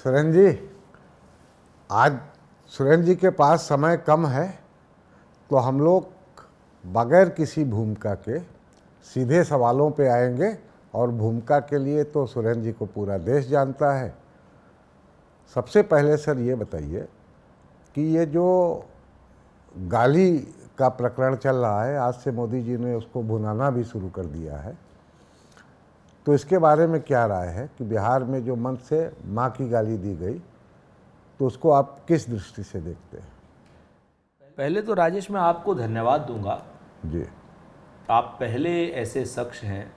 सुरेंद्र जी, आज सुरेंद्र जी के पास समय कम है, तो हम लोग बगैर किसी भूमिका के सीधे सवालों पे आएंगे। और भूमिका के लिए तो सुरेंद्र जी को पूरा देश जानता है। सबसे पहले सर ये बताइए कि ये जो गाली का प्रकरण चल रहा है, आज से मोदी जी ने उसको भुनाना भी शुरू कर दिया है, तो इसके बारे में क्या राय है कि बिहार में जो मंच से माँ की गाली दी गई, तो उसको आप किस दृष्टि से देखते हैं? पहले तो राजेश मैं आपको धन्यवाद दूंगा जी। आप पहले ऐसे शख्स हैं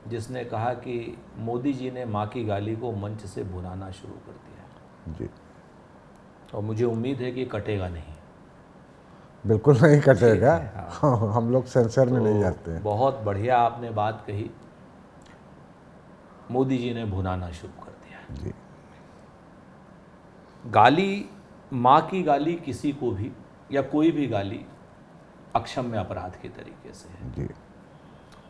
जिसने कहा कि मोदी जी ने माँ की गाली को मंच से भुनाना शुरू कर दिया जी। और मुझे उम्मीद है कि कटेगा नहीं। बिल्कुल नहीं कटेगा। हाँ। हम लोग सेंसर में नहीं जाते हैं। बहुत बढ़िया आपने बात कही, मोदी जी ने भुनाना शुरू कर दिया। जी। गाली, माँ की गाली किसी को भी या कोई भी गाली अक्षम्य अपराध के तरीके से है। जी।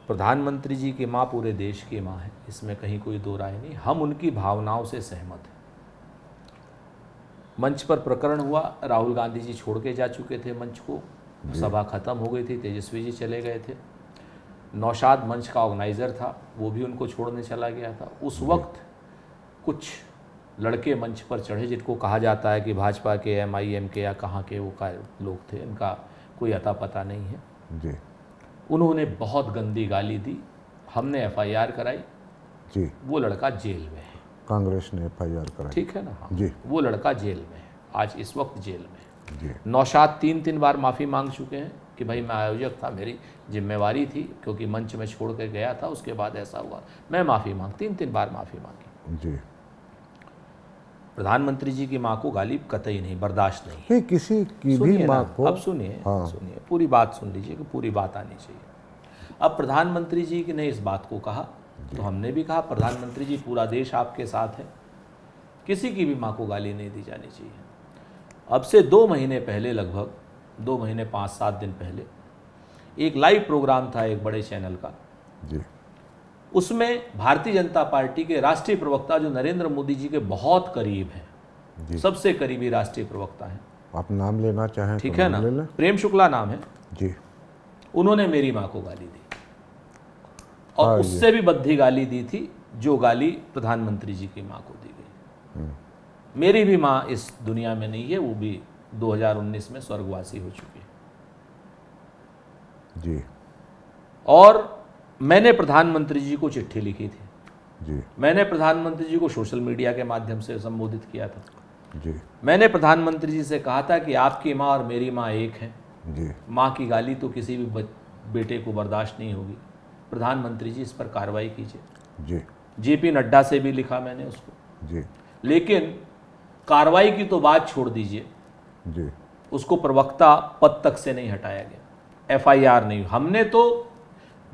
प्रधानमंत्री जी की माँ पूरे देश की माँ है, इसमें कहीं कोई दो राय नहीं। हम उनकी भावनाओं से सहमत हैं। मंच पर प्रकरण हुआ, राहुल गांधी जी छोड़ के जा चुके थे मंच को, सभा खत्म हो गई थी, तेजस्वी जी चले गए थे, नौशाद मंच का ऑर्गेनाइज़र था, वो भी उनको छोड़ने चला गया था। उस वक्त कुछ लड़के मंच पर चढ़े जिनको कहा जाता है कि भाजपा के, MIM के या कहाँ के वो का लोग थे, इनका कोई अता पता नहीं है। जी। उन्होंने बहुत गंदी गाली दी, हमने FIR कराई। जी। वो लड़का जेल में है। कांग्रेस ने FIR कराई। ठीक है ना? हाँ। जी। वो लड़का जेल में है, आज इस वक्त जेल में है। जी। नौशाद 3 बार माफ़ी मांग चुके हैं कि भाई मैं आयोजक था, मेरी जिम्मेवारी थी, क्योंकि मंच में छोड़ कर गया था, उसके बाद ऐसा हुआ, मैं माफ़ी मांग, 3 बार माफ़ी मांगी। जी। प्रधानमंत्री जी की माँ को गाली कतई नहीं, बर्दाश्त नहीं। नहीं, किसी की भी माँ को। अब सुनिए, हाँ। सुनिए, पूरी बात सुन लीजिए कि पूरी बात आनी चाहिए। अब प्रधानमंत्री जी ने इस बात को कहा, तो हमने भी कहा प्रधानमंत्री जी पूरा देश आपके साथ है, किसी की भी माँ को गाली नहीं दी जानी चाहिए। अब से 2 महीने पहले, लगभग 2 महीने 5-7 दिन पहले, एक लाइव प्रोग्राम था एक बड़े चैनल का। जी। उसमें भारतीय जनता पार्टी के राष्ट्रीय प्रवक्ता, जो नरेंद्र मोदी जी के बहुत करीब हैं, सबसे करीबी राष्ट्रीय प्रवक्ता हैं, आप नाम लेना चाहें ठीक तो है नाम ना, ले लें। प्रेम शुक्ला नाम है। जी। उन्होंने मेरी माँ को गाली दी और उससे भी बद्धी गाली दी थी जो गाली प्रधानमंत्री जी की माँ को दी गई। मेरी भी माँ इस दुनिया में नहीं है, वो भी 2019 में स्वर्गवासी हो चुकी है। जी। और मैंने प्रधानमंत्री जी को चिट्ठी लिखी थी। जी। मैंने प्रधानमंत्री जी को सोशल मीडिया के माध्यम से संबोधित किया था। जी। मैंने प्रधानमंत्री जी से कहा था कि आपकी माँ और मेरी माँ एक है। जी। माँ की गाली तो किसी भी बेटे को बर्दाश्त नहीं होगी। प्रधानमंत्री जी इस पर कार्रवाई कीजिए। जी। JP नड्डा से भी लिखा मैंने उसको। जी। लेकिन कार्रवाई की तो बात छोड़ दीजिए, जी। उसको प्रवक्ता पद तक से नहीं हटाया गया, FIR नहीं। हमने तो,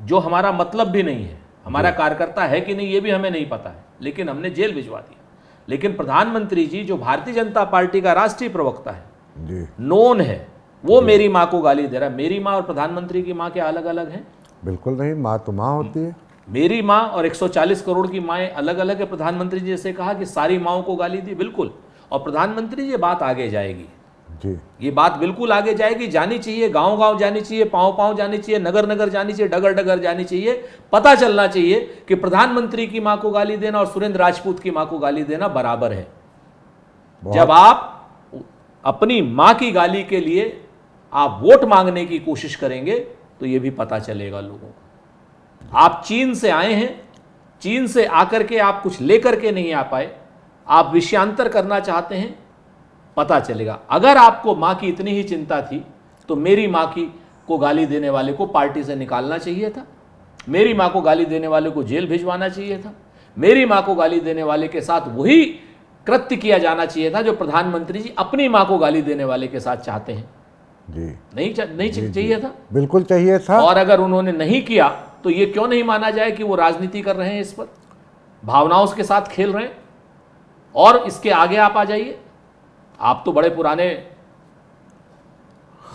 जो हमारा मतलब भी नहीं है, हमारा कार्यकर्ता है कि नहीं ये भी हमें नहीं पता है, लेकिन हमने जेल भिजवा दिया। लेकिन प्रधानमंत्री जी, जो भारतीय जनता पार्टी का राष्ट्रीय प्रवक्ता है, जी, नोन है, वो मेरी माँ को गाली दे रहा है। मेरी माँ और प्रधानमंत्री की माँ क्या अलग अलग हैं? बिल्कुल नहीं, माँ तो माँ होती है। मेरी माँ और 140 करोड़ की माएँ अलग अलग है। प्रधानमंत्री जी जैसे कहा कि सारी माँओं को गाली दी, बिल्कुल। और प्रधानमंत्री जी, बात आगे जाएगी, जी। ये बात बिल्कुल आगे जाएगी, जानी चाहिए, गांव गांव जानी चाहिए, पांव पांव जानी चाहिए, नगर नगर जानी चाहिए, डगर डगर जानी चाहिए। पता चलना चाहिए कि प्रधानमंत्री की मां को गाली देना और सुरेंद्र राजपूत की मां को गाली देना बराबर है। जब आप अपनी मां की गाली के लिए आप वोट मांगने की कोशिश करेंगे तो यह भी पता चलेगा लोगों को। आप चीन से आए हैं, चीन से आकर के आप कुछ लेकर के नहीं आ पाए, आप विषयांतर करना चाहते हैं, पता चलेगा। अगर आपको माँ की इतनी ही चिंता थी तो मेरी माँ की को गाली देने वाले को पार्टी से निकालना चाहिए था, मेरी माँ को गाली देने वाले को जेल भिजवाना चाहिए था, मेरी माँ को गाली देने वाले के साथ वही कृत्य किया जाना चाहिए था जो प्रधानमंत्री जी अपनी माँ को गाली देने वाले के साथ चाहते हैं। जी। नहीं चाहिए था? बिल्कुल चाहिए था। और अगर उन्होंने नहीं किया तो ये क्यों नहीं माना जाए कि वो राजनीति कर रहे हैं, इस पर भावनाओं के साथ खेल रहे हैं? और इसके आगे आप आ जाइए, आप तो बड़े पुराने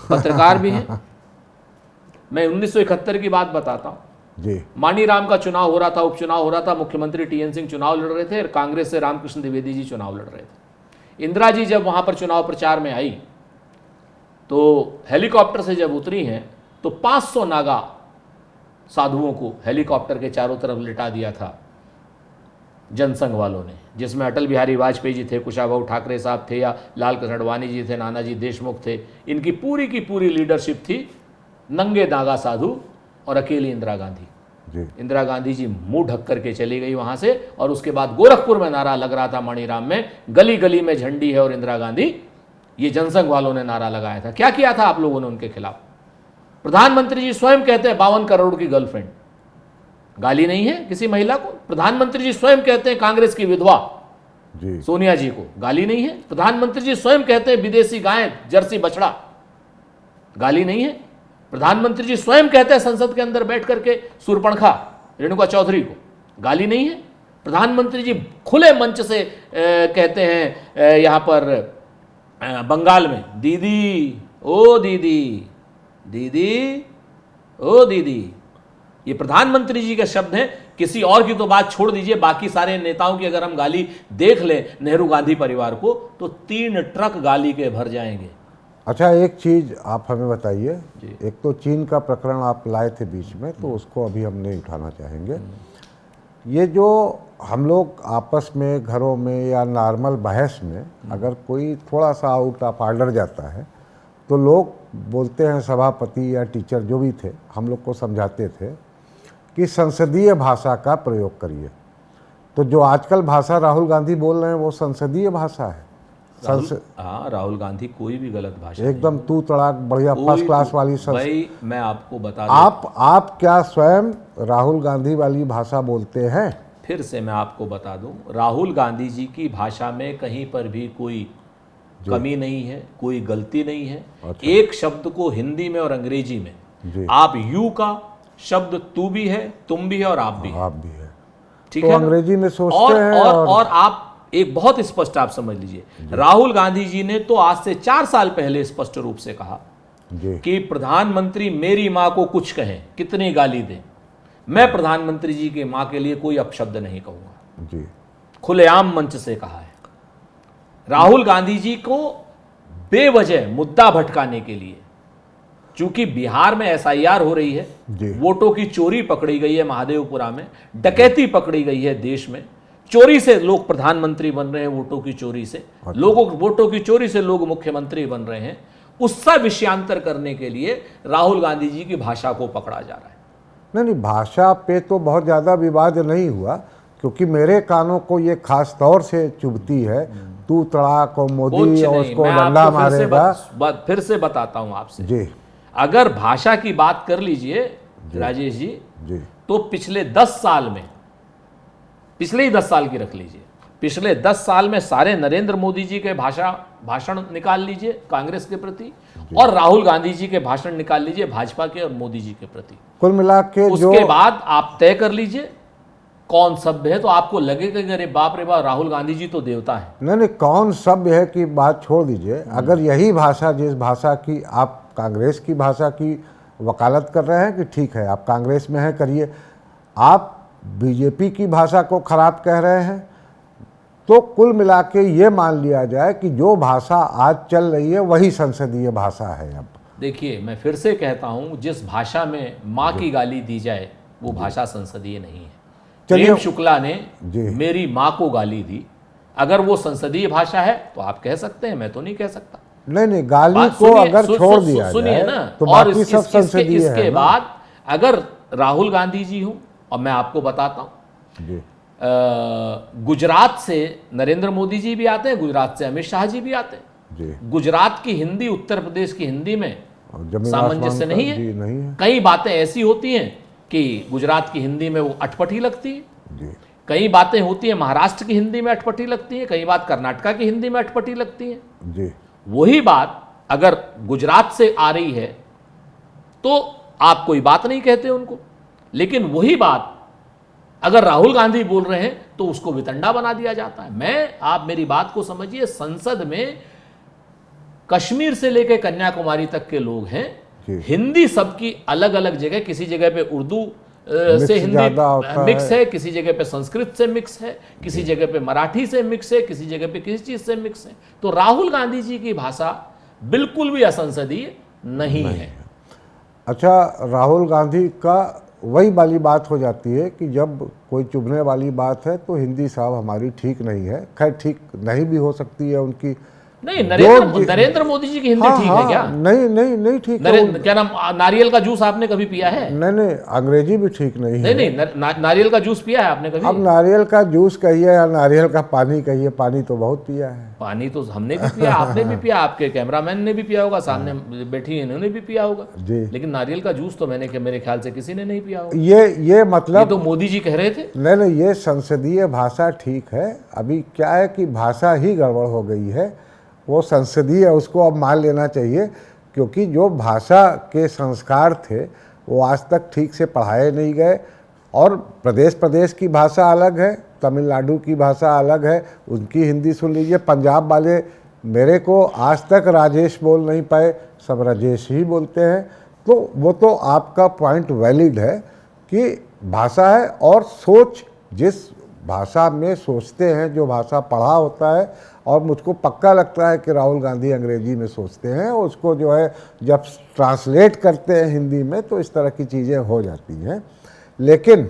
पत्रकार भी हैं। मैं 1971 की बात बताता हूं। जी मानीराम का चुनाव हो रहा था, उपचुनाव हो रहा था, मुख्यमंत्री टीएन सिंह चुनाव लड़ रहे थे और कांग्रेस से रामकृष्ण द्विवेदी जी चुनाव लड़ रहे थे। इंदिरा जी जब वहां पर चुनाव प्रचार में आई तो हेलीकॉप्टर से जब उतरी हैं तो 500 नागा साधुओं को हेलीकॉप्टर के चारों तरफ लिटा दिया था जनसंघ वालों ने, जिसमें अटल बिहारी वाजपेयी जी थे, कुशाभाऊ ठाकरे साहब थे, या लाल कृष्ण आडवाणी जी थे, नानाजी देशमुख थे। इनकी पूरी की पूरी लीडरशिप थी नंगे नागा साधु और अकेली इंदिरा गांधी। जी इंदिरा गांधी जी मुंह ढक करके चली गई वहां से, और उसके बाद गोरखपुर में नारा लग रहा था माणीराम में, गली गली में झंडी है और इंदिरा गांधी। ये जनसंघ वालों ने नारा लगाया था। क्या किया था आप लोगों ने उनके खिलाफ? प्रधानमंत्री जी स्वयं कहते हैं 52 करोड़ की गर्लफ्रेंड, गाली नहीं है किसी महिला को। प्रधानमंत्री जी स्वयं कहते हैं कांग्रेस की विधवा जी सोनिया जी को, गाली नहीं है। प्रधानमंत्री जी स्वयं कहते हैं विदेशी गाय जर्सी बछड़ा, गाली नहीं है। प्रधानमंत्री जी स्वयं कहते हैं संसद के अंदर बैठ करके सूर्पणखा रेणुका चौधरी को, गाली नहीं है। प्रधानमंत्री जी खुले मंच से कहते हैं यहां पर बंगाल में, दीदी ओ दीदी, दीदी ओ दीदी। ये प्रधानमंत्री जी के शब्द हैं। किसी और की तो बात छोड़ दीजिए, बाकी सारे नेताओं की अगर हम गाली देख लें नेहरू गांधी परिवार को तो 3 ट्रक गाली के भर जाएंगे। अच्छा, एक चीज़ आप हमें बताइए। एक तो चीन का प्रकरण आप लाए थे बीच में, तो उसको अभी हम नहीं उठाना चाहेंगे। ये जो हम लोग आपस में घरों में या नॉर्मल बहस में अगर कोई थोड़ा सा आउट ऑफ ऑर्डर जाता है तो लोग बोलते हैं, सभापति या टीचर जो भी थे हम लोग को समझाते थे कि संसदीय भाषा का प्रयोग करिए। तो जो आजकल भाषा राहुल गांधी बोल रहे हैं वो संसदीय भाषा है। राहुल गांधी कोई भी गलत भाषा एकदम तू तड़ाक बढ़िया फर्स्ट क्लास वाली भाई मैं आपको बता आप क्या स्वयं राहुल गांधी वाली भाषा बोलते हैं? फिर से मैं आपको बता दूं, राहुल गांधी जी की भाषा में कहीं पर भी कोई कमी नहीं है, कोई गलती नहीं है। अच्छा। एक शब्द को हिंदी में और अंग्रेजी में आप यू का शब्द तू भी है, तुम भी है और आप भी है, ठीक तो है? अंग्रेजी में सोचते हैं और आप एक बहुत स्पष्ट आप समझ लीजिए, राहुल गांधी जी ने तो आज से 4 साल पहले स्पष्ट रूप से कहा कि प्रधानमंत्री मेरी मां को कुछ कहें, कितनी गाली दें, मैं प्रधानमंत्री जी की मां के लिए कोई अपशब्द नहीं कहूंगा। जी खुलेआम मंच से कहा है। राहुल गांधी जी को बेवजह मुद्दा भटकाने के लिए, चूंकि बिहार में एसआईआर हो रही है, वोटों की चोरी पकड़ी गई है महादेवपुरा में, डकैती पकड़ी गई है देश में, चोरी से लोग प्रधानमंत्री बन रहे हैं, वोटों की चोरी से लोगों वोटों की चोरी से लोग मुख्यमंत्री बन रहे हैं। उसका विषयांतर करने के लिए राहुल गांधी जी की भाषा को पकड़ा जा रहा है। नहीं, भाषा पे तो बहुत ज़्यादा विवाद नहीं हुआ, क्योंकि मेरे कानों को ये खास तौर से चुभती है, तू तड़ाक और मोदी और उसको डंडा मारेगा। फिर से बताता हूं आपसे जी, अगर भाषा की बात कर लीजिए राजेश जी, तो पिछले 10 साल में, पिछले ही 10 साल की रख लीजिए, पिछले 10 साल में सारे नरेंद्र मोदी जी के भाषण निकाल लीजिए कांग्रेस के प्रति, और राहुल गांधी जी के भाषण निकाल लीजिए भाजपा के और मोदी जी के प्रति, कुल मिला के उसके बाद आप तय कर लीजिए कौन सभ्य है। तो आपको लगेगा कि अरे बाप रे बाप, राहुल गांधी जी तो देवता है। नहीं, कौन सभ्य है कि बात छोड़ दीजिए। अगर यही भाषा, जिस भाषा की आप कांग्रेस की भाषा की वकालत कर रहे हैं कि ठीक है आप कांग्रेस में हैं, करिए, आप बीजेपी की भाषा को खराब कह रहे हैं, तो कुल मिला के ये मान लिया जाए कि जो भाषा आज चल रही है वही संसदीय भाषा है। अब देखिए, मैं फिर से कहता हूं, जिस भाषा में मां की गाली दी जाए वो भाषा संसदीय नहीं है। प्रेम शुक्ला ने मेरी मां को गाली दी, अगर वो संसदीय भाषा है तो आप कह सकते हैं, मैं तो नहीं कह सकता। नहीं, गाली को अगर छोड़ दिया सुनिए ना, तो और बाकी सब संसदीय है। इसके बाद अगर राहुल गांधी जी हूं, और मैं आपको बताता हूं, गुजरात से नरेंद्र मोदी जी भी आते हैं, गुजरात से अमित शाह जी भी आते हैं। गुजरात की हिंदी उत्तर प्रदेश की हिंदी में सामंजस्य नहीं है। कई बातें ऐसी होती हैं कि गुजरात की हिंदी में वो अटपटी लगती है, कई बातें होती हैं महाराष्ट्र की हिंदी में अटपटी लगती है, कई बात कर्नाटका की हिंदी में अटपटी लगती है। वही बात अगर गुजरात से आ रही है तो आप कोई बात नहीं कहते उनको, लेकिन वही बात अगर राहुल गांधी बोल रहे हैं तो उसको वितंडा बना दिया जाता है। आप मेरी बात को समझिए, संसद में कश्मीर से लेकर कन्याकुमारी तक के लोग हैं, हिंदी सबकी अलग अलग जगह, किसी जगह पे उर्दू से हिंदी ज़्यादा होता मिक्स है, किसी जगह पे संस्कृत से मिक्स है, किसी जगह पे मराठी से मिक्स है, किसी जगह पे किसी चीज से मिक्स है। तो राहुल गांधी जी की भाषा बिल्कुल भी असंसदीय नहीं है। अच्छा, राहुल गांधी का वही वाली बात हो जाती है कि जब कोई चुभने वाली बात है तो हिंदी साहब हमारी ठीक नहीं है। खैर ठीक नहीं भी हो सकती है उनकी। नहीं, नरेंद्र मोदी जी की हिंदी ठीक है क्या? नहीं ठीक है। क्या नाम, नारियल का जूस आपने कभी पिया है? नहीं, अंग्रेजी भी ठीक नहीं है। नहीं, नारियल का जूस पिया है आपने कभी? अब नारियल का जूस कहिए या नारियल का पानी कहिए, पानी तो बहुत पिया है। पानी तो हमने भी पिया, आपने भी पिया, आपके कैमरामैन ने भी पिया होगा, सामने बैठी इन्होंने भी पिया होगा जी। लेकिन नारियल का जूस तो मेरे ख्याल से किसी ने नहीं पिया होगा। ये मतलब ये तो मोदी जी कह रहे थे। नहीं, ये संसदीय भाषा ठीक है। अभी क्या है कि भाषा ही गड़बड़ हो गई है। वो संसदीय है, उसको अब मान लेना चाहिए, क्योंकि जो भाषा के संस्कार थे वो आज तक ठीक से पढ़ाए नहीं गए। और प्रदेश प्रदेश की भाषा अलग है, तमिलनाडु की भाषा अलग है, उनकी हिंदी सुन लीजिए। पंजाब वाले मेरे को आज तक राजेश बोल नहीं पाए, सब राजेश ही बोलते हैं। तो वो तो आपका पॉइंट वैलिड है कि भाषा है, और सोच जिस भाषा में सोचते हैं, जो भाषा पढ़ा होता है, और मुझको पक्का लगता है कि राहुल गांधी अंग्रेजी में सोचते हैं, उसको जो है जब ट्रांसलेट करते हैं हिंदी में तो इस तरह की चीज़ें हो जाती हैं। लेकिन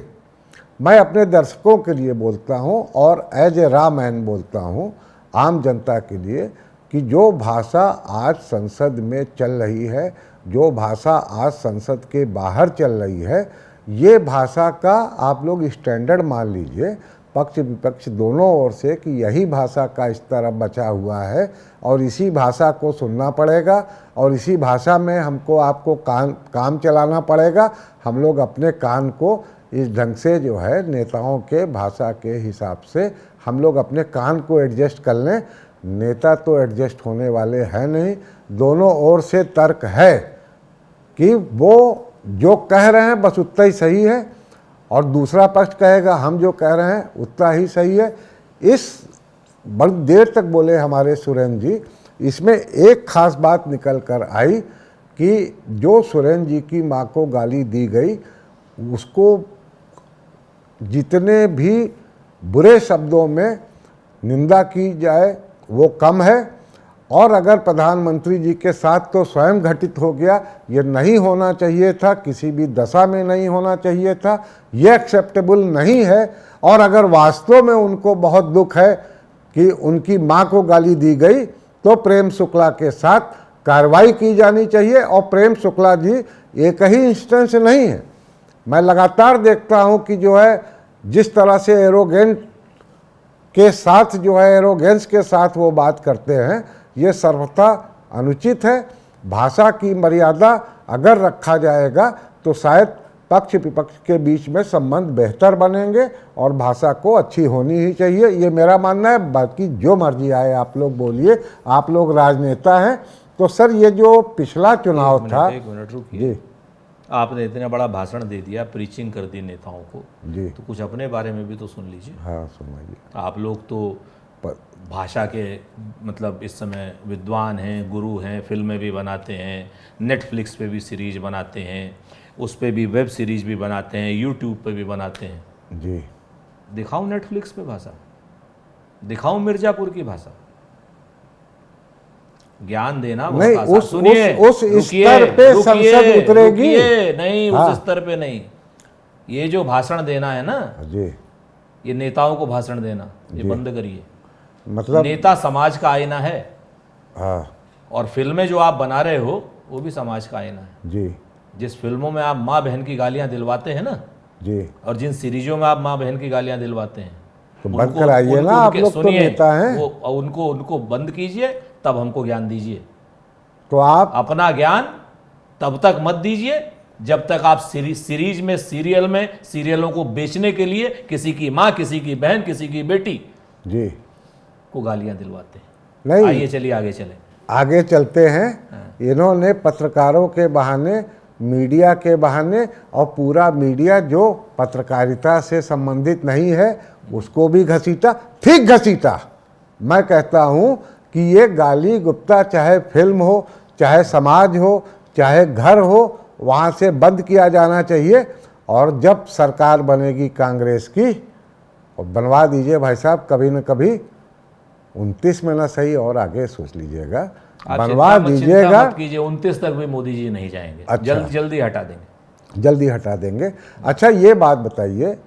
मैं अपने दर्शकों के लिए बोलता हूं और एज ए रॉ मैन बोलता हूं, आम जनता के लिए, कि जो भाषा आज संसद में चल रही है, जो भाषा आज संसद के बाहर चल रही है, ये भाषा का आप लोग स्टैंडर्ड मान लीजिए, पक्ष विपक्ष दोनों ओर से, कि यही भाषा का स्तर अब बचा हुआ है और इसी भाषा को सुनना पड़ेगा और इसी भाषा में हमको आपको काम चलाना पड़ेगा। हम लोग अपने कान को इस ढंग से जो है नेताओं के भाषा के हिसाब से हम लोग अपने कान को एडजस्ट कर लें। नेता तो एडजस्ट होने वाले हैं नहीं। दोनों ओर से तर्क है कि वो जो कह रहे हैं बस उतना ही सही है, और दूसरा पक्ष कहेगा हम जो कह रहे हैं उतना ही सही है। इस बड़ी देर तक बोले हमारे सुरेंद्र जी, इसमें एक खास बात निकल कर आई कि जो सुरेंद्र जी की माँ को गाली दी गई, उसको जितने भी बुरे शब्दों में निंदा की जाए वो कम है। और अगर प्रधानमंत्री जी के साथ तो स्वयं घटित हो गया, ये नहीं होना चाहिए था, किसी भी दशा में नहीं होना चाहिए था, ये एक्सेप्टेबल नहीं है। और अगर वास्तव में उनको बहुत दुख है कि उनकी मां को गाली दी गई, तो प्रेम शुक्ला के साथ कार्रवाई की जानी चाहिए। और प्रेम शुक्ला जी एक ही इंस्टेंस नहीं है, मैं लगातार देखता हूं कि जो है जिस तरह से एरोगेंट के साथ जो है, एरोगेंस के साथ वो बात करते हैं, ये सर्वथा अनुचित है। भाषा की मर्यादा अगर रखा जाएगा तो शायद पक्ष विपक्ष के बीच में संबंध बेहतर बनेंगे और भाषा को अच्छी होनी ही चाहिए, ये मेरा मानना है। बाकी जो मर्जी आए आप लोग बोलिए, आप लोग राजनेता हैं। तो सर ये जो पिछला चुनाव था, एक मिनट रुकिए, आपने इतना बड़ा भाषण दे दिया, प्रीचिंग कर दी नेताओं को जी, तो कुछ अपने बारे में भी तो सुन लीजिए। हाँ सुनाइए। आप लोग तो भाषा के मतलब इस समय विद्वान हैं, गुरु हैं, फिल्में भी बनाते हैं, नेटफ्लिक्स पे भी सीरीज बनाते हैं, उस पे भी वेब सीरीज भी बनाते हैं, यूट्यूब पे भी बनाते हैं। जी, दिखाऊं नेटफ्लिक्स पे भाषा, दिखाऊं मिर्जापुर की भाषा, ज्ञान देना नहीं, उस रुकिए, स्तर पे रुकिए, संसद उतरेगी रुकिए, नहीं हाँ। उस स्तर पे नहीं। ये जो भाषण देना है ना, जी, ये नेताओं को भाषण देना, ये बंद करिए। मतलब नेता समाज का आईना है, हाँ और फिल्में जो आप बना रहे हो वो भी समाज का आईना है। जी, जिस फिल्मों में आप माँ बहन की गालियां दिलवाते हैं ना, जी, और जिन सीरीजों में आप माँ बहन की गालियां दिलवाते हैं, तो बंद कराइए ना, आप लोग तो नेता हैं। वो उनको बंद कीजिए, तब हमको ज्ञान दीजिए। तो आप अपना ज्ञान तब तक मत दीजिए जब तक आप सीरीज में, सीरियलों को बेचने के लिए किसी की माँ, किसी की बहन, किसी की बेटी जी को गालियां दिलवाते हैं। नहीं, आइए चलिए आगे चले, आगे चलते हैं। इन्होंने पत्रकारों के बहाने, मीडिया के बहाने, और पूरा मीडिया जो पत्रकारिता से संबंधित नहीं है उसको भी घसीटा, ठीक घसीटा। मैं कहता हूं कि ये गाली गुप्ता चाहे फिल्म हो, चाहे समाज हो, चाहे घर हो, वहाँ से बंद किया जाना चाहिए। और जब सरकार बनेगी कांग्रेस की, और बनवा दीजिए भाई साहब, कभी न कभी 29 में ना सही और आगे सोच लीजिएगा, आप बनवा चिंता दीजिएगा। मत कीजिए, 29 तक भी मोदी जी नहीं जाएंगे। अच्छा। जल्दी हटा देंगे। जल्दी हटा देंगे। अच्छा, ये बात बताइए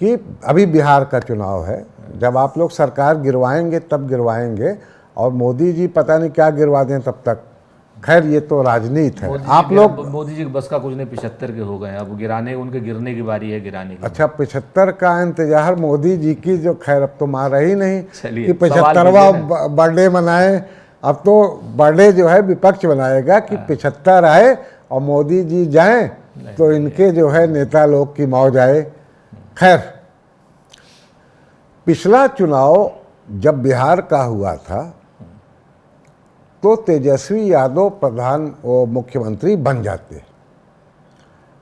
कि अभी बिहार का चुनाव है, जब आप लोग सरकार गिरवाएंगे तब गिरवाएंगे, और मोदी जी पता नहीं क्या गिरवा दें तब तक। खैर, ये तो राजनीति है। आप लोग मोदी जी बस का कुछ नहीं, 75 के हो गए हैं, अब गिराने, उनके गिरने की बारी है, गिराने की। अच्छा, 75 का इंतजार मोदी जी की, जो खैर अब तो मार रही नहीं चलिए, कि सवाल 75वां बर्थडे मनाए। अब तो बर्थडे जो है विपक्ष बनाएगा कि 75 आए और मोदी जी जाएं तो इनके जो है नेता लोग की मौज आए। खैर, पिछला चुनाव जब बिहार का हुआ था तो तेजस्वी यादव मुख्यमंत्री बन जाते,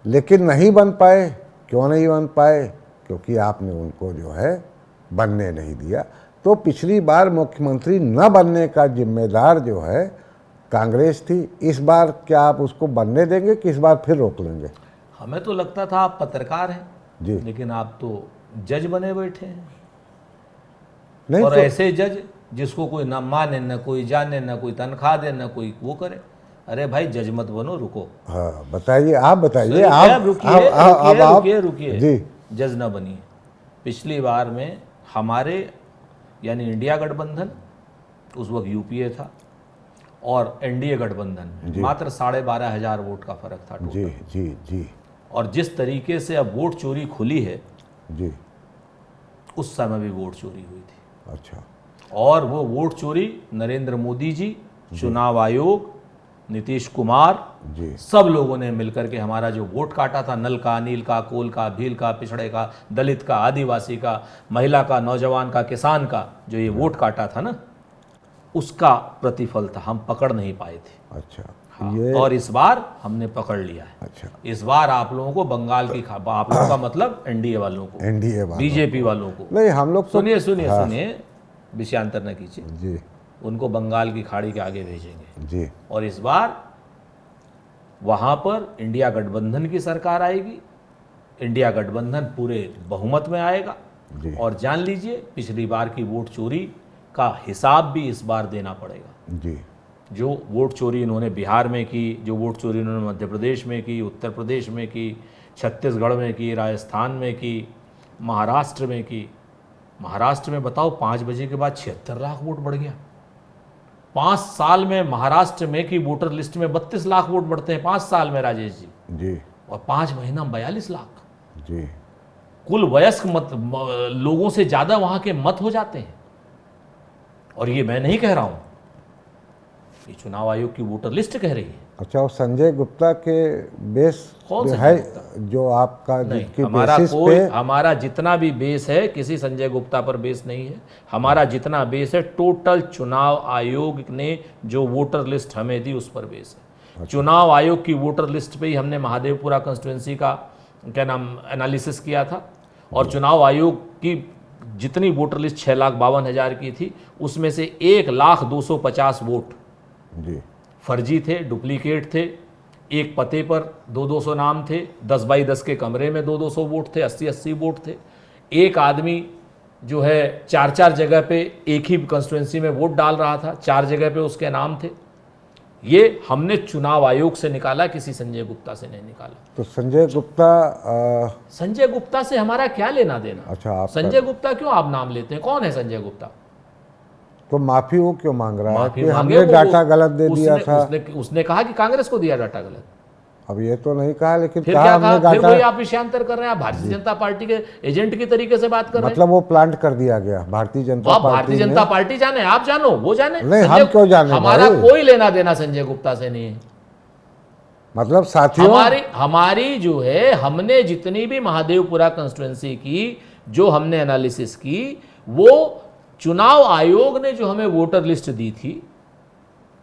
लेकिन नहीं बन पाए। क्यों नहीं बन पाए? क्योंकि आपने उनको जो है बनने नहीं दिया। तो पिछली बार मुख्यमंत्री न बनने का जिम्मेदार जो है कांग्रेस थी। इस बार क्या आप उसको बनने देंगे कि इस बार फिर रोक लेंगे? हमें तो लगता था आप पत्रकार हैं जी, लेकिन आप तो जज बने बैठे हैं। नहीं और तो ऐसे जज जिसको कोई ना माने, ना कोई जाने, ना कोई तनख्वाह दे, ना कोई वो करे। अरे भाई, जज मत बनो, रुको। हाँ, बताइए, आप बताइए। आप रुकिए, रुकिए। जी, जज ना बनिए। पिछली बार में हमारे यानी इंडिया गठबंधन, उस वक्त यूपीए था, और एनडीए गठबंधन में मात्र 12,500 वोट का फर्क था टोटल। जी, जी, जी, और जिस तरीके से अब वोट चोरी खुली है, जी। उस समय भी वोट चोरी हुई थी। अच्छा, और वो वोट चोरी नरेंद्र मोदी जी, चुनाव आयोग, नीतीश कुमार, जी, सब लोगों ने मिलकर के हमारा जो वोट काटा था, नल का, नील का, कोल का, भील का, पिछड़े का, दलित का, आदिवासी का, महिला का, नौजवान का, किसान का, जो ये वोट काटा था ना, उसका प्रतिफल था। हम पकड़ नहीं पाए थे। अच्छा। हाँ, ये और इस बार हमने पकड़ लिया है। अच्छा, इस बार आप लोगों को बंगाल की आप लोगों का मतलब एनडीए वालों को, एनडीए वालों बीजेपी वालों को। नहीं, हम लोग तो सुनिए सुनिए सुनिए, विषयांतर न कीजिए। जी, उनको बंगाल की खाड़ी के आगे भेजेंगे। जी, और इस बार वहां पर इंडिया गठबंधन की सरकार आएगी। इंडिया गठबंधन पूरे बहुमत में आएगा। जी, और जान लीजिए, पिछली बार की वोट चोरी का हिसाब भी इस बार देना पड़ेगा। जी, जो वोट चोरी इन्होंने बिहार में की, जो वोट चोरी इन्होंने मध्य प्रदेश में की, उत्तर प्रदेश में की, छत्तीसगढ़ में की, राजस्थान में की, महाराष्ट्र में की। महाराष्ट्र में बताओ, 5 बजे के बाद 76 लाख वोट बढ़ गया। 5 साल में महाराष्ट्र में की वोटर लिस्ट में 32 लाख वोट बढ़ते हैं 5 साल में, राजेश जी। जी, और 5 महीना में 42 लाख। जी। कुल वयस्क लोगों से ज्यादा वहां के मत हो जाते हैं। और ये मैं नहीं कह रहा हूं, ये चुनाव आयोग की वोटर लिस्ट कह रही है। अच्छा, और संजय गुप्ता के बेस कौन पे संजय है गुप्ता? जो आपका नहीं, जिसकी हमारा बेसिस कोई, पे हमारा जितना भी बेस है किसी संजय गुप्ता पर बेस नहीं है। हमारा जितना बेस है टोटल चुनाव आयोग ने जो वोटर लिस्ट हमें दी उस पर बेस है। चुनाव आयोग की वोटर लिस्ट पे ही हमने महादेवपुरा कंस्टिट्यूंसी का क्या नाम एनालिसिस किया था। और चुनाव आयोग की जितनी वोटर लिस्ट 6,52,000 की थी, उसमें से 1,02,50 वोट जी, फर्जी थे, डुप्लीकेट थे। एक पते पर 200 नाम थे, 10 बाई 10 के कमरे में 200 वोट थे, 80 वोट थे। एक आदमी जो है 4 जगह पे एक ही कंस्टिट्यूंसी में वोट डाल रहा था, 4 जगह पे उसके नाम थे। ये हमने चुनाव आयोग से निकाला, किसी संजय गुप्ता से नहीं निकाला। तो संजय गुप्ता संजय गुप्ता से हमारा क्या लेना देना? अच्छा, आप संजय गुप्ता क्यों आप नाम लेते हैं? कौन है संजय गुप्ता? तो माफी वो क्यों मांग रहा है माफी कि मांगे हमने वो- डाटा गलत दे दिया था? उसने कहा कि कांग्रेस को दिया डाटा गलत। अब ये तो नहीं कहा, लेकिन फिर कहा क्या हमने कहा? फिर डाटा, वही आप विषयांतर कर रहे हैं। आप भारतीय जनता पार्टी के एजेंट की तरीके से बात कर रहे हैं। मतलब वो प्लांट कर दिया गया भारतीय तो जनता आप पार्टी भारतीय ने। जनता पार्टी जाने, आप जानो, वो जाने। नहीं, हम संजय- क्यों जाने हमारा भाई? कोई लेना देना संजय गुप्ता से नहीं है। मतलब साथियों, हमारी जो है, हमने जितनी भी महादेवपुरा कंस्टिट्यूंसी की जो हमने एनालिसिस की, वो चुनाव आयोग ने जो हमें वोटर लिस्ट दी थी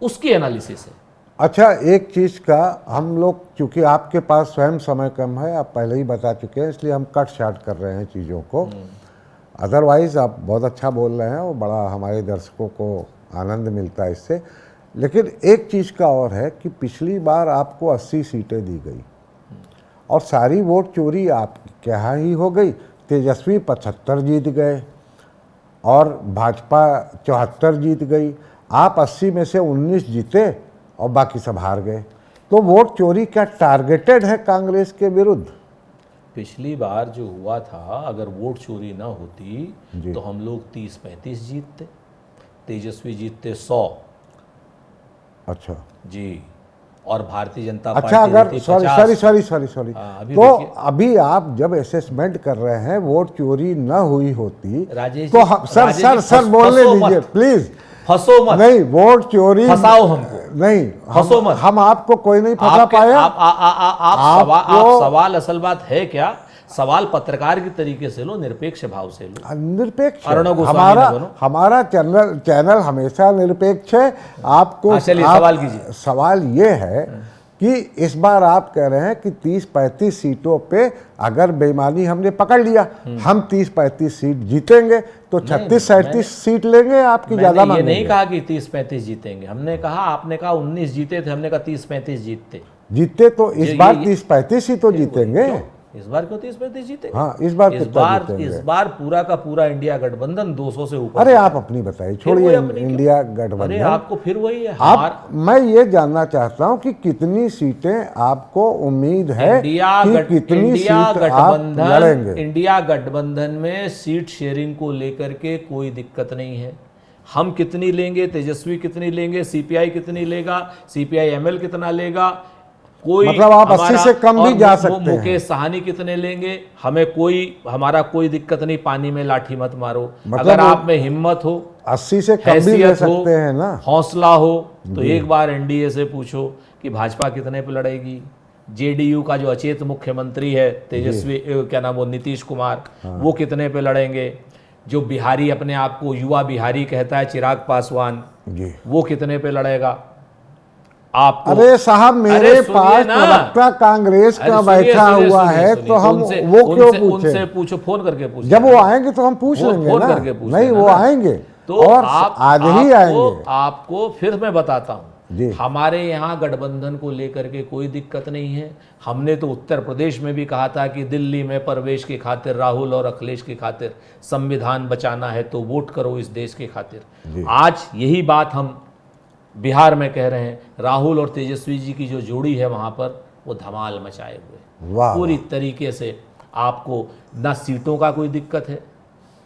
उसकी एनालिसिस है। अच्छा, एक चीज़ का हम लोग, चूंकि आपके पास स्वयं समय कम है, आप पहले ही बता चुके हैं, इसलिए हम कट शार्ट कर रहे हैं चीज़ों को। अदरवाइज़ आप बहुत अच्छा बोल रहे हैं और बड़ा हमारे दर्शकों को आनंद मिलता है इससे। लेकिन एक चीज़ का और है कि पिछली बार आपको 80 सीटें दी गई और सारी वोट चोरी आपके यहाँ ही हो गई। तेजस्वी 75 जीत गए और भाजपा 74 जीत गई। आप 80 में से 19 जीते और बाकी सब हार गए। तो वोट चोरी क्या टारगेटेड है कांग्रेस के विरुद्ध? पिछली बार जो हुआ था, अगर वोट चोरी ना होती जी। तो हम लोग 30-35 जीतते, तेजस्वी जीतते 100। अच्छा जी, और भारतीय जनता अच्छा, पार्टी अगर जीती सॉरी 50। सॉरी सॉरी सॉरी अभी तो देखिए। अभी आप जब असेसमेंट कर रहे हैं वोट चोरी न हुई होती राजेश तो जी, सर राजेश सर जी, सर बोलने फंसो दीजिए मत। प्लीज। फंसो मत, नहीं, वोट चोरी फंसाओ हमको। नहीं, फंसो मत। हम आपको कोई नहीं फंसा आपके पाया। आप सवाल असल बात है क्या? सवाल पत्रकार की तरीके से लो, निरपेक्ष भाव से लो। निरपेक्ष है। अर्णव गोस्वामी ना बनो। हमारा चैनल हमेशा निरपेक्ष है। आपको हाँ, चलिए, सवाल कीजिए। सवाल ये है कि इस बार आप कह रहे हैं कि 30-35 सीटों पे अगर बेईमानी हमने पकड़ लिया, हम 30-35 सीट जीतेंगे तो 36-37 सीट लेंगे। आपकी ज्यादा मैंने ये मांगेंगे। नहीं कहा कि 30-35 जीतेंगे। हमने कहा, आपने कहा 19 जीते थे, हमने कहा 30-35 जीतते। जीते तो इस बार 30-35 ही तो जीतेंगे। क्यों? इस बार क्यों 30-35 जीतेंगे? हाँ, इस बार कितना जीतेंगे? इस बार पूरा का पूरा इंडिया गठबंधन 200 से ऊपर। अरे आप अपनी बताइए, छोड़िए इंडिया अरे गठबंधन। आपको फिर वही है। मैं ये जानना चाहता हूं कि कितनी सीटें आपको उम्मीद है कि कितनी सीट आप लड़ेंगे? इंडिया गठबंधन में सीट शेयरिंग को लेकर के कोई दिक्कत नहीं है। हम कितनी लेंगे, तेजस्वी कितनी लेंगे, सीपीआई कितनी लेगा, सीपीआई एमएल कितना लेगा, कोई मतलब आप 80 से कम भी जा सकते हैं। मुकेश साहनी कितने लेंगे, हमारा कोई दिक्कत नहीं। पानी में लाठी मत मारो। मतलब अगर आप में हिम्मत हो, 80 से कम भी ले सकते हैं ना, हौसला हो, तो एक बार एनडीए से पूछो कि भाजपा कितने पे लड़ेगी। जेडीयू का जो अचेत मुख्यमंत्री है तेजस्वी, क्या नाम, वो नीतीश कुमार, वो कितने पे लड़ेंगे। जो बिहारी अपने आप को युवा बिहारी कहता है, चिराग पासवान जी, वो कितने पे लड़ेगा आपको? अरे साहब, मेरे पास प्रवक्ता कांग्रेस का बैठा हुआ है, तो हम वो क्यों पूछें? उनसे पूछो, फोन करके पूछो। जब वो आएंगे तो हम पूछ लेंगे फोन ना। करके पूछ नहीं, वो आएंगे तो और आज ही आएंगे। आपको फिर मैं बताता हूँ, जी। हमारे यहाँ गठबंधन को लेकर के कोई दिक्कत नहीं है। हमने तो उत्तर प्रदेश में भी कहा था कि दिल्ली में प्रवेश की खातिर, राहुल और अखिलेश की खातिर संविधान बचाना है तो वोट करो इस देश की खातिर। आज यही बात हम बिहार में कह रहे हैं। राहुल और तेजस्वी जी की जो जोड़ी है वहाँ पर, वो धमाल मचाए हुए पूरी तरीके से। आपको ना सीटों का कोई दिक्कत है,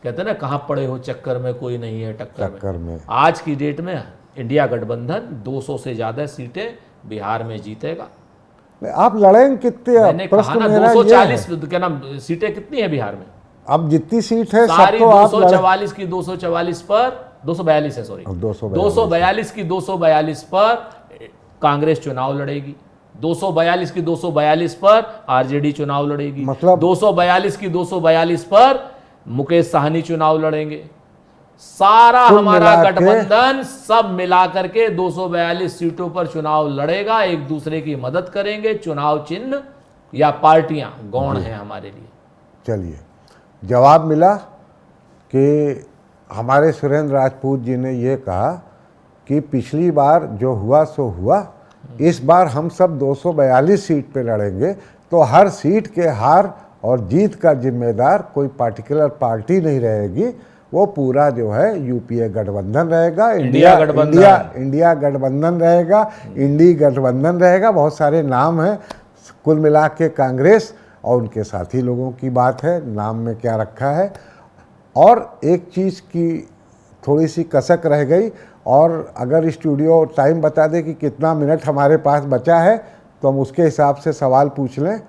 कहते हैं ना, कहाँ पड़े हो चक्कर में कोई नहीं है टक्कर में। आज की डेट में इंडिया गठबंधन 200 से ज्यादा सीटें बिहार में जीतेगा। आप लड़ेंगे कितने? मैंने कहा ना 240, क्या नाम, सीटें कितनी है बिहार में? अब जितनी सीट है सारी 244 की 244 पर 242 है, सॉरी 242 की 242 पर कांग्रेस चुनाव लड़ेगी। 242 की 242 पर आरजेडी चुनाव लड़ेगी। मतलब 242 की 242 पर मुकेश साहनी चुनाव लड़ेंगे। सारा हमारा गठबंधन सब मिलाकर के 242 सीटों पर चुनाव लड़ेगा। एक दूसरे की मदद करेंगे। चुनाव चिन्ह या पार्टियां गौण हैं हमारे लिए। चलिए, जवाब मिला कि हमारे सुरेंद्र राजपूत जी ने ये कहा कि पिछली बार जो हुआ सो हुआ, इस बार हम सब 242 सीट पे लड़ेंगे, तो हर सीट के हार और जीत का जिम्मेदार कोई पार्टिकुलर पार्टी नहीं रहेगी, वो पूरा जो है यूपीए गठबंधन रहेगा, इंडिया गठबंधन रहेगा, इंडी गठबंधन रहेगा। बहुत सारे नाम हैं, कुल मिला के कांग्रेस और उनके साथी लोगों की बात है, नाम में क्या रखा है। और एक चीज़ की थोड़ी सी कसक रह गई, और अगर स्टूडियो टाइम बता दे कि कितना मिनट हमारे पास बचा है तो हम उसके हिसाब से सवाल पूछ लें।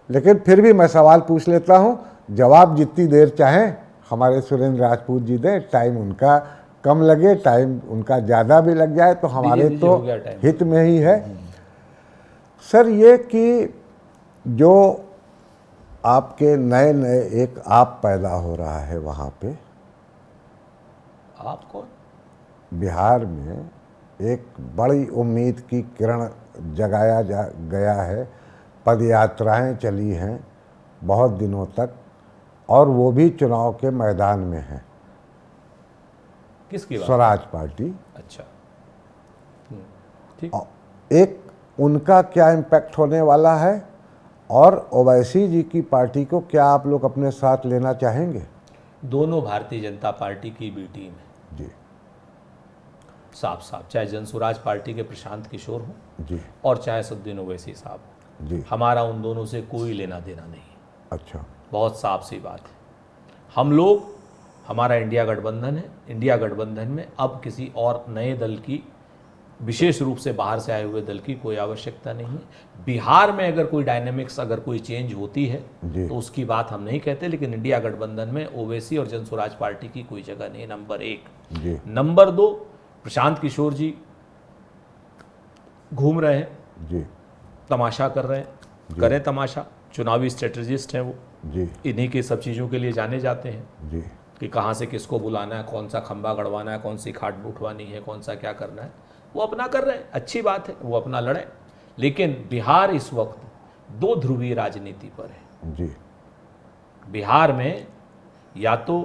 लेकिन फिर भी मैं सवाल पूछ लेता हूं, जवाब जितनी देर चाहें हमारे सुरेंद्र राजपूत जी दें। टाइम उनका कम लगे, टाइम उनका ज़्यादा भी लग जाए तो हमारे तो हित में ही है। सर, ये कि जो आपके नए एक आप पैदा हो रहा है वहाँ पे, आप कौन? बिहार में एक बड़ी उम्मीद की किरण जगाया गया है। पदयात्राएं चली हैं बहुत दिनों तक, और वो भी चुनाव के मैदान में है। किसकी बात? स्वराज पार्टी। अच्छा, ठीक। एक उनका क्या इम्पैक्ट होने वाला है, और ओवैसी जी की पार्टी को क्या आप लोग अपने साथ लेना चाहेंगे? दोनों भारतीय जनता पार्टी की बी टीम है, जी साफ साफ, चाहे जनसुराज पार्टी के प्रशांत किशोर हो जी और चाहे असदुद्दीन ओवैसी साहब हो, जी। हमारा उन दोनों से कोई लेना देना नहीं है। अच्छा। बहुत साफ सी बात है। हम लोग, हमारा इंडिया गठबंधन है, इंडिया गठबंधन में अब किसी और नए दल की, विशेष रूप से बाहर से आए हुए दल की कोई आवश्यकता नहीं है। बिहार में अगर कोई डायनेमिक्स, अगर कोई चेंज होती है जी। तो उसकी बात हम नहीं कहते, लेकिन इंडिया गठबंधन में ओवैसी और जनसुराज पार्टी की कोई जगह नहीं, नंबर 1। जी नंबर 2, प्रशांत किशोर जी घूम रहे हैं, जी तमाशा कर रहे हैं, करें तमाशा, चुनावी स्ट्रेटजिस्ट हैं वो, जी इन्हीं के सब चीज़ों के लिए जाने जाते हैं जी कि कहाँ से किसको बुलाना है, कौन सा खंबा गड़वाना है, कौन सी खाट उठवानी है, कौन सा क्या करना है, वो अपना कर रहे हैं, अच्छी बात है, वो अपना लड़ें। लेकिन बिहार इस वक्त 2 ध्रुवीय राजनीति पर है। जी। बिहार में या तो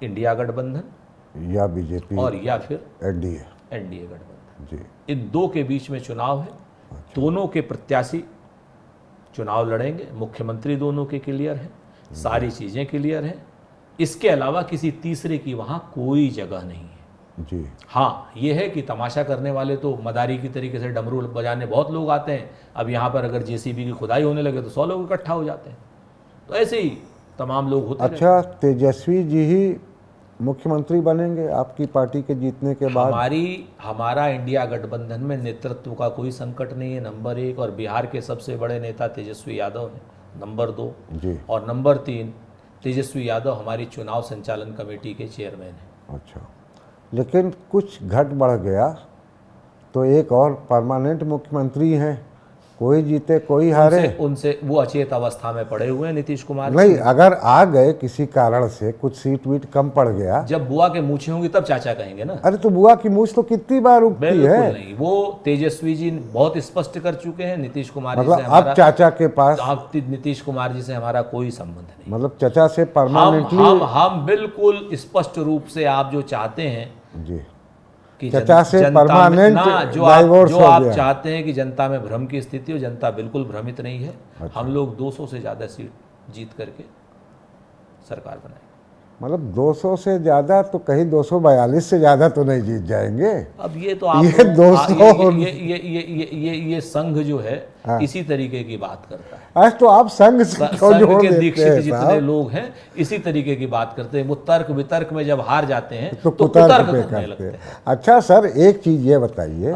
इंडिया गठबंधन या बीजेपी और या फिर एनडीए। एनडीए गठबंधन, जी इन 2 के बीच में चुनाव है। दोनों के प्रत्याशी चुनाव लड़ेंगे, मुख्यमंत्री दोनों के क्लियर हैं, सारी चीज़ें क्लियर हैं। इसके अलावा किसी तीसरे की वहाँ कोई जगह नहीं है। जी। हाँ, ये है कि तमाशा करने वाले तो मदारी की तरीके से डमरू बजाने बहुत लोग आते हैं। अब यहाँ पर अगर जेसीबी की खुदाई होने लगे तो 100 लोग इकट्ठा हो जाते हैं, तो ऐसे ही तमाम लोग होते रहते अच्छा, तेजस्वी जी ही मुख्यमंत्री बनेंगे आपकी पार्टी के जीतने के हैं। बाद? हमारा इंडिया गठबंधन में नेतृत्व का कोई संकट नहीं है, नंबर 1। और बिहार के सबसे बड़े नेता तेजस्वी यादव हैं, नंबर 2। जी। और नंबर 3, तेजस्वी यादव हमारी चुनाव संचालन कमेटी के चेयरमैन हैं। अच्छा, लेकिन कुछ घट बढ़ गया तो एक और परमानेंट मुख्यमंत्री हैं, कोई जीते कोई हारे। उनसे वो अचेत अवस्था में पड़े हुए हैं नीतीश कुमार जी। नहीं, अगर आ गए किसी कारण से, कुछ सीट वीट कम पड़ गया, जब बुआ के मूछें होंगी तब चाचा कहेंगे ना। अरे तो बुआ की मूछ तो कितनी बार उगती बिल्कुल है। नहीं, वो तेजस्वी जी बहुत स्पष्ट कर चुके हैं, नीतीश कुमार जी मतलब से हमारा, अब चाचा के पास, अब नीतीश कुमार जी से हमारा कोई संबंध नहीं। मतलब चाचा से परमानेंटली। हम बिल्कुल स्पष्ट रूप से, आप जो चाहते हैं जी, कि चाचा से जनता में परमानेंट ना, जो डाइवोर्स हो आप गया। चाहते हैं कि जनता में भ्रम की स्थिति हो, जनता बिल्कुल भ्रमित नहीं है। हम लोग 200 से ज़्यादा सीट जीत करके सरकार बनाएंगे। मतलब 200 से ज़्यादा तो कहीं 242 से ज़्यादा तो नहीं जीत जाएंगे। अब ये तो आप ये 200 ये संघ जो है इसी तरीके की बात करता है। आज तो आप संघ से क्यों संघ जोड़ के देते दीक्षित हैं जितने साहब? लोग हैं इसी तरीके की बात करते हैं। वो तर्क वितर्क में जब हार जाते हैं तो तो कुतर्क कुतर्क पे करने करते लगते हैं। हैं। अच्छा सर, एक चीज़ ये बताइए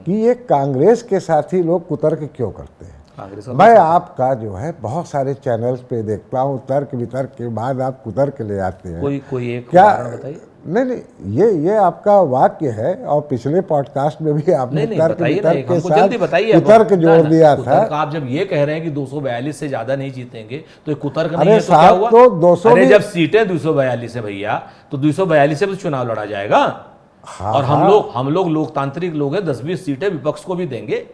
कि ये कांग्रेस के साथ ही लोग कुतर्क क्यों करते हैं? कांग्रेस मैं आपका जो है बहुत सारे चैनल्स पे देखता हूँ, तर्क वितर्क के बाद आप कुतर्क ले आते हैं। कोई एक क्या? उदाहरण बताइए। नहीं, ये आपका वाक्य है और पिछले पॉडकास्ट में भी आपने नहीं, तर्क बताइए ना, वितर्क के हमको साथ जल्दी बताइए। कुतर्क जोड़ दिया था। कुतर्क, आप जब ये कह रहे हैं कि 242 से ज्यादा नहीं जीतेंगे तो ये कुतर्क नहीं अरे है तो क्या साहब, हुआ? तो 200 अरे भी- जब सीटें 242 है भैया, तो 242 से भी चुनाव लड़ा जाएगा। हाँ, और हम लोग लोकतांत्रिक लोग हैं, 10-20 सीटें विपक्ष को भी देंगे।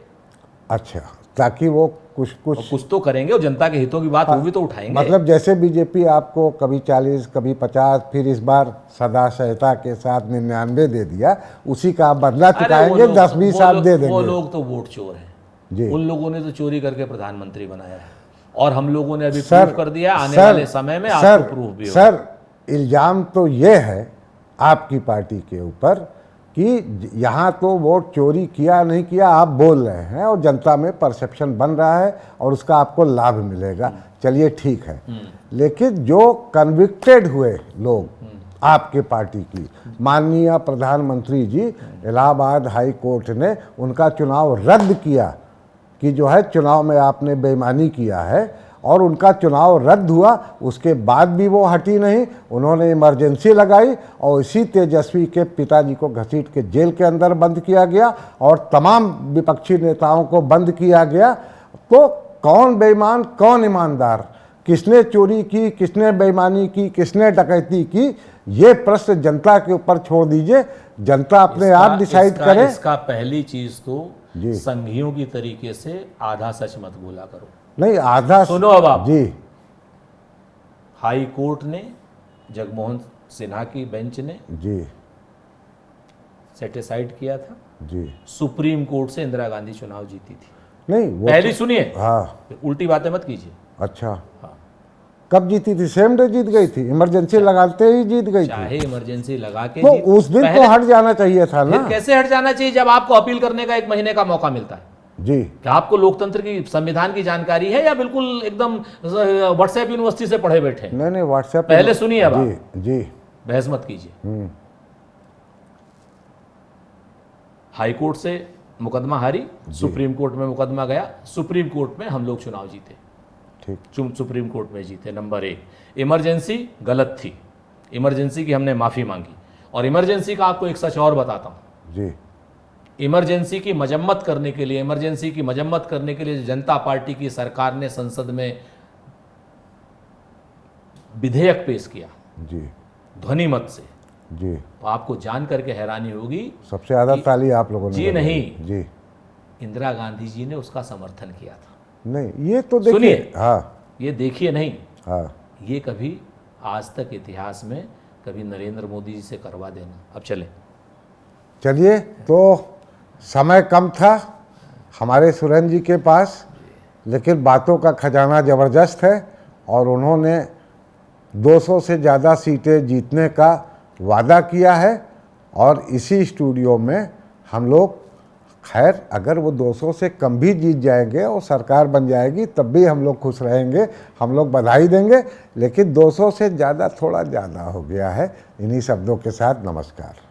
अच्छा, ताकि वो कुछ और कुछ तो करेंगे और जनता के हितों की बात वो भी तो उठाएंगे। मतलब जैसे बीजेपी आपको कभी 40, कभी 50, फिर इस बार सदा सहता के साथ 99 दे दिया, उसी का आप बदला अरे चुकाएंगे, 10-20 आप दे वो देंगे। लोग तो वोट चोर हैं जी। उन लोगों ने तो चोरी करके प्रधानमंत्री बनाया है और हम लोगों ने अभी सर, प्रूव कर दिया। आने सर, वाले समय में आपको प्रूफ भी होगा। सर, इल्जाम तो ये है आपकी पार्टी के ऊपर कि यहाँ तो वोट चोरी किया नहीं किया आप बोल रहे हैं और जनता में परसेप्शन बन रहा है और उसका आपको लाभ मिलेगा। चलिए ठीक है, लेकिन जो कन्विक्टेड हुए लोग आपके पार्टी की, माननीय प्रधानमंत्री जी, इलाहाबाद हाई कोर्ट ने उनका चुनाव रद्द किया कि जो है चुनाव में आपने बेईमानी किया है, और उनका चुनाव रद्द हुआ। उसके बाद भी वो हटी नहीं, उन्होंने इमरजेंसी लगाई और इसी तेजस्वी के पिताजी को घसीट के जेल के अंदर बंद किया गया और तमाम विपक्षी नेताओं को बंद किया गया। तो कौन बेईमान कौन ईमानदार, किसने चोरी की, किसने बेईमानी की, किसने डकैती की, ये प्रश्न जनता के ऊपर छोड़ दीजिए, जनता अपने आप डिसाइड करे। इसका पहली चीज तो जी। संघियों की तरीके से आधा सच मत बोला करो। नहीं, आधा सुनो अब आप। जी। हाई कोर्ट ने, जगमोहन सिन्हा की बेंच ने जी सेटिसाइड किया था, जी। सुप्रीम कोर्ट से इंदिरा गांधी चुनाव जीती थी। नहीं वो पहली सुनिए, हाँ उल्टी बातें मत कीजिए। अच्छा, कब जीती थी? सेम डे जीत गई थी, इमरजेंसी लगाते ही जीत गई थी। चाहे इमरजेंसी लगा के तो जीत- उस दिन पहले- तो हट जाना चाहिए था ना। फिर कैसे हट जाना चाहिए जब आपको अपील करने का 1 महीने का मौका मिलता है? जी, क्या आपको लोकतंत्र की, संविधान की जानकारी है या बिल्कुल एकदम व्हाट्सएप यूनिवर्सिटी से पढ़े बैठे हैं? नहीं व्हाट्सएप पहले सुनिए अब जी जी। बहस मत कीजिए। हाईकोर्ट से मुकदमा हारी, सुप्रीम कोर्ट में मुकदमा गया, सुप्रीम कोर्ट में हम लोग चुनाव जीते, ठीक, सुप्रीम कोर्ट में जीते। नंबर 1, इमरजेंसी गलत थी, इमरजेंसी की हमने माफी मांगी। और इमरजेंसी का आपको एक सच और बताता हूं, जी इमरजेंसी की मजम्मत करने के लिए, इमरजेंसी की मजम्मत करने के लिए जनता पार्टी की सरकार ने संसद में विधेयक पेश किया जी ध्वनि मत से, जी। तो आपको जान करके हैरानी होगी, सबसे ज्यादा ताली आप लोगों ने जी बजाई। नहीं। जी इंदिरा गांधी जी ने उसका समर्थन किया था। नहीं, ये तो देखिए। सुनिए, हाँ ये देखिए नहीं, हाँ, ये कभी आज तक इतिहास में कभी नरेंद्र मोदी जी से करवा देना। अब चले, चलिए। तो समय कम था हमारे सुरेंद्र जी के पास, लेकिन बातों का खजाना ज़बरदस्त है और उन्होंने 200 से ज़्यादा सीटें जीतने का वादा किया है। और इसी स्टूडियो में हम लोग, खैर अगर वो 200 से कम भी जीत जाएंगे और सरकार बन जाएगी तब भी हम लोग खुश रहेंगे, हम लोग बधाई देंगे। लेकिन 200 से ज़्यादा थोड़ा ज़्यादा हो गया है। इन्हीं शब्दों के साथ नमस्कार।